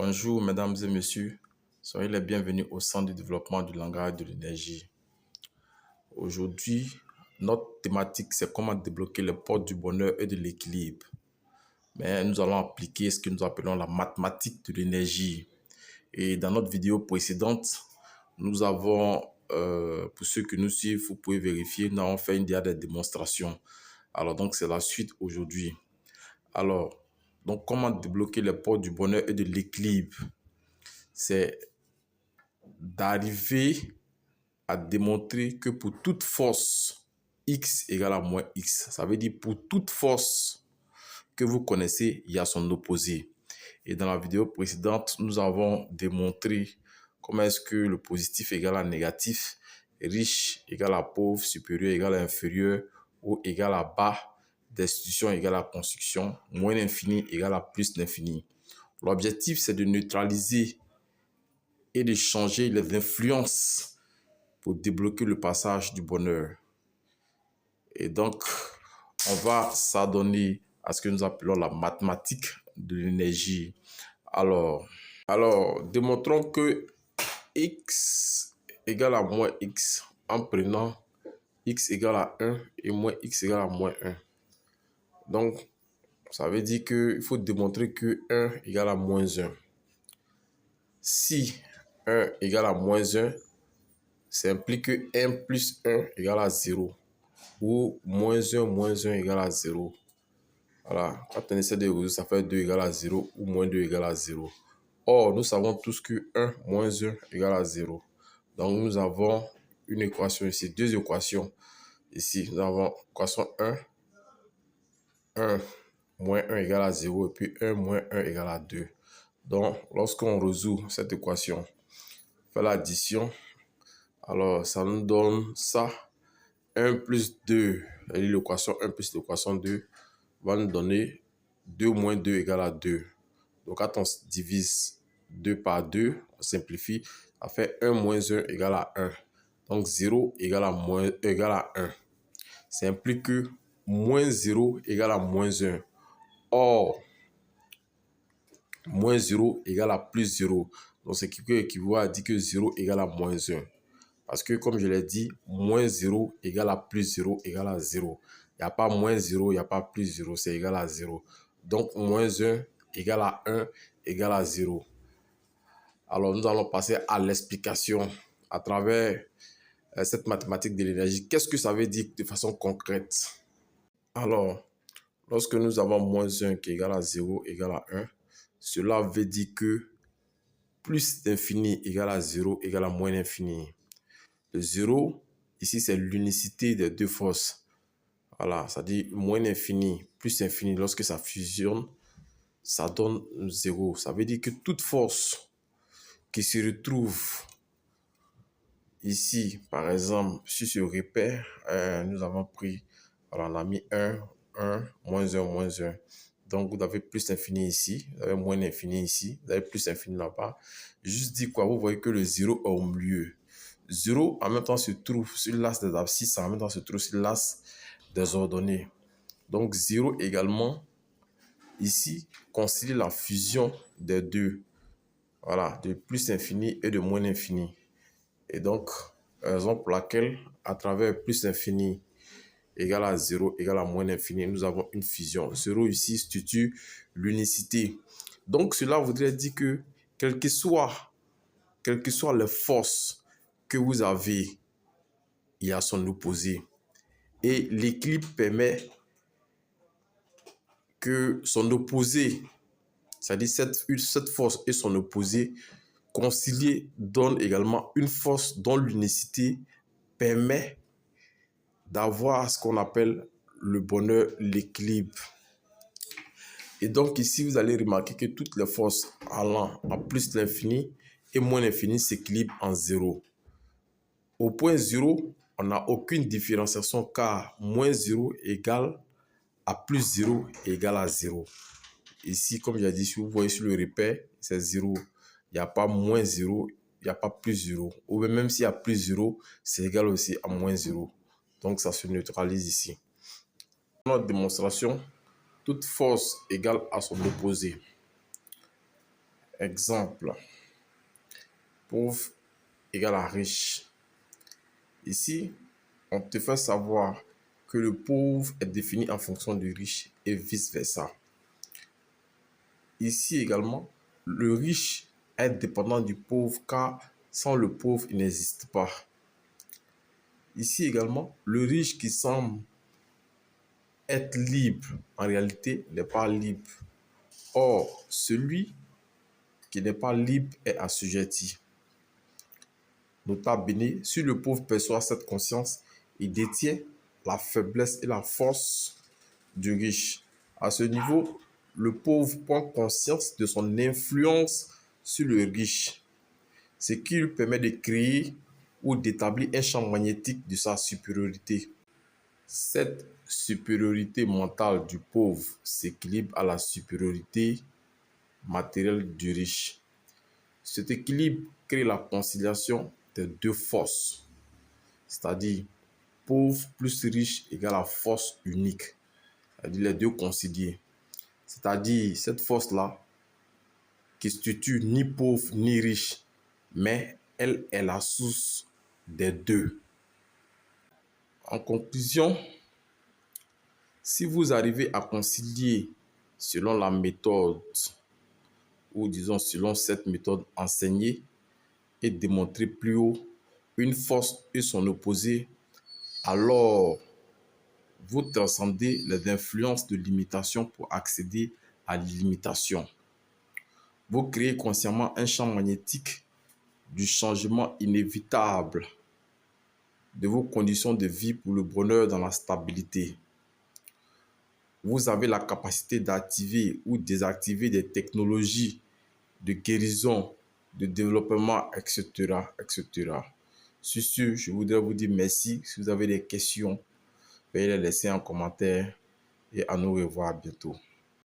Bonjour mesdames et messieurs, soyez les bienvenus au Centre de développement du langage de l'énergie. Aujourd'hui, notre thématique c'est comment débloquer les portes du bonheur et de l'équilibre. Mais nous allons appliquer ce que nous appelons la mathématique de l'énergie. Et dans notre vidéo précédente, nous avons, pour ceux qui nous suivent, vous pouvez vérifier, nous avons fait des démonstrations. Alors donc c'est la suite aujourd'hui. Alors, donc comment débloquer les portes du bonheur et de l'équilibre? C'est d'arriver à démontrer que pour toute force, x égale à moins x. Ça veut dire pour toute force que vous connaissez, il y a son opposé. Et dans la vidéo précédente, nous avons démontré comment est-ce que le positif égale à négatif, riche égale à pauvre, supérieur égale à inférieur, haut égale à bas, destruction égale à construction, moins l'infini égale à plus l'infini. L'objectif, c'est de neutraliser et de changer les influences pour débloquer le passage du bonheur. Et donc, on va s'adonner à ce que nous appelons la mathématique de l'énergie. Alors, démontrons que x égale à moins x en prenant x égale à 1 et moins x égale à moins 1. Donc, ça veut dire qu'il faut démontrer que 1 égale à moins 1. Si 1 égale à moins 1, ça implique que 1 plus 1 égale à 0. Ou moins 1 égale à 0. Voilà, quand on essaie de résoudre, ça fait 2 égale à 0 ou moins 2 égale à 0. Or, nous savons tous que 1 moins 1 égale à 0. Donc, nous avons une équation ici, deux équations. Ici, nous avons équation 1, 1 moins 1 égale à 0 et puis 1 moins 1 égale à 2. Donc, lorsqu'on résout cette équation, on fait l'addition, alors ça nous donne ça. 1 plus 2, l'équation 1 plus l'équation 2 va nous donner 2 moins 2 égale à 2. Donc, quand on divise 2 par 2, on simplifie, ça fait 1 moins 1 égale à 1. Donc, 0 égale à 1. Ça implique que moins 0 égale à moins 1. Or, moins 0 égale à plus 0. Donc, ce qui équivaut à dire que 0 égale à moins 1. Parce que, comme je l'ai dit, moins 0 égale à plus 0 égale à 0. Il n'y a pas moins 0, il n'y a pas plus 0, c'est égal à 0. Donc, moins 1 égale à 1 égale à 0. Alors, nous allons passer à l'explication à travers cette mathématique de l'énergie. Qu'est-ce que ça veut dire de façon concrète? Alors, lorsque nous avons moins 1 qui est égal à 0 égale à 1, cela veut dire que plus d'infini égale à 0 égale à moins l'infini. Le 0, ici, c'est l'unicité des deux forces. Voilà, ça dit moins l'infini plus l'infini. Lorsque ça fusionne, ça donne 0. Ça veut dire que toute force qui se retrouve ici, par exemple, sur ce repère, nous avons pris, voilà, on a mis 1, 1, moins 1, moins 1. Donc, vous avez plus l'infini ici, vous avez moins l'infini ici, vous avez plus l'infini là-bas. Juste dit quoi, vous voyez que le 0 est au milieu. 0 en même temps se trouve sur l'axe des abscisses, en même temps se trouve sur l'axe des ordonnées. Donc 0 également, ici, considère la fusion des deux. Voilà, de plus infini et de moins infini. Et donc, raison pour laquelle, à travers plus infini égale à 0 égale à moins infini, nous avons une fusion. 0 ici situe l'unicité. Donc, cela voudrait dire que, quelles que soient les forces que vous avez, il y a son opposé. Et l'équilibre permet que son opposé, c'est-à-dire cette force et son opposé, conciliés donne également une force dont l'unicité permet d'avoir ce qu'on appelle le bonheur, l'équilibre. Et donc ici, vous allez remarquer que toutes les forces allant à plus l'infini et moins l'infini s'équilibrent en 0. Au point 0, on n'a aucune différenciation car moins 0 égale à plus 0 égale à 0. Ici, comme j'ai dit, si vous voyez sur le repère, c'est 0. Il n'y a pas moins 0, il n'y a pas plus 0. Ou même s'il y a plus 0, c'est égal aussi à moins 0. Donc, ça se neutralise ici. Dans notre démonstration, toute force égale à son opposé. Exemple, pauvre égale à riche. Ici, on te fait savoir que le pauvre est défini en fonction du riche et vice-versa. Ici également, le riche est dépendant du pauvre car sans le pauvre, il n'existe pas. Ici également, le riche qui semble être libre, en réalité, n'est pas libre. Or, celui qui n'est pas libre est assujetti. Nota bene, si le pauvre perçoit cette conscience, il détient la faiblesse et la force du riche. À ce niveau, le pauvre prend conscience de son influence sur le riche, ce qui lui permet de créer ou d'établir un champ magnétique de sa supériorité. Cette supériorité mentale du pauvre s'équilibre à la supériorité matérielle du riche. Cet équilibre crée la conciliation des deux forces, c'est-à-dire pauvre plus riche égale à force unique, c'est-à-dire les deux conciliés. C'est-à-dire cette force-là qui constitue ni pauvre ni riche, mais elle est la source des deux. En conclusion, si vous arrivez à concilier selon la méthode, ou disons selon cette méthode enseignée et démontrée plus haut, une force et son opposé, alors vous transcendez les influences de limitation pour accéder à l'illimitation. Vous créez consciemment un champ magnétique du changement inévitable de vos conditions de vie pour le bonheur dans la stabilité. Vous avez la capacité d'activer ou désactiver des technologies de guérison, de développement, etc., etc. Sur ce, je voudrais vous dire merci. Si vous avez des questions, veuillez les laisser en commentaire et à nous revoir bientôt.